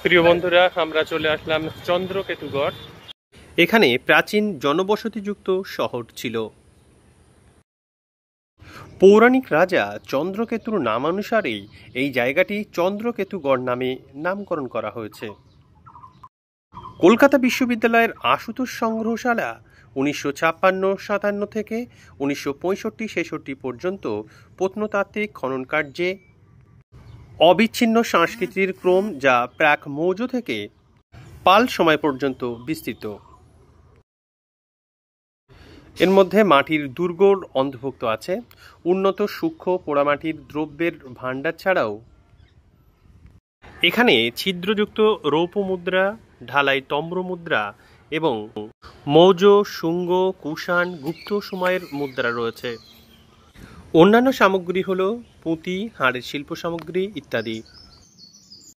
প্রিয় বন্ধুরা, আমরা চলে আসলাম চন্দ্রকেতুগড়। এখানে প্রাচীন জনবসতিযুক্ত শহর ছিল। পৌরাণিক রাজা চন্দ্রকেতুর নামানুসারেই এই জায়গাটি চন্দ্রকেতুগড় নামে নামকরণ করা হয়েছে। কলকাতা বিশ্ববিদ্যালয়ের আশুতোষ সংগ্রহশালা 1956-57 থেকে 1965-66 পর্যন্ত প্রত্নতাত্ত্বিক খনন কার্যে অবিচ্ছিন্ন সংস্কৃতির ক্রম, যা প্রাক মৌর্য থেকে পাল সময় পর্যন্ত বিস্তৃত। এর মধ্যে মাটির দুর্গর অন্তর্ভুক্ত আছে। উন্নত সূক্ষ্ম পোড়ামাটির দ্রব্যের ভাণ্ডার ছাড়াও এখানে ছিদ্রযুক্ত রৌপ্য মুদ্রা, ঢালাই তম্র মুদ্রা এবং মৌর্য, শুঙ্গ, কুষাণ, গুপ্ত সময়ের মুদ্রা রয়েছে। অন্যান্য সামগ্রী হল পুঁতি, হাড়ের শিল্প সামগ্রী ইত্যাদি।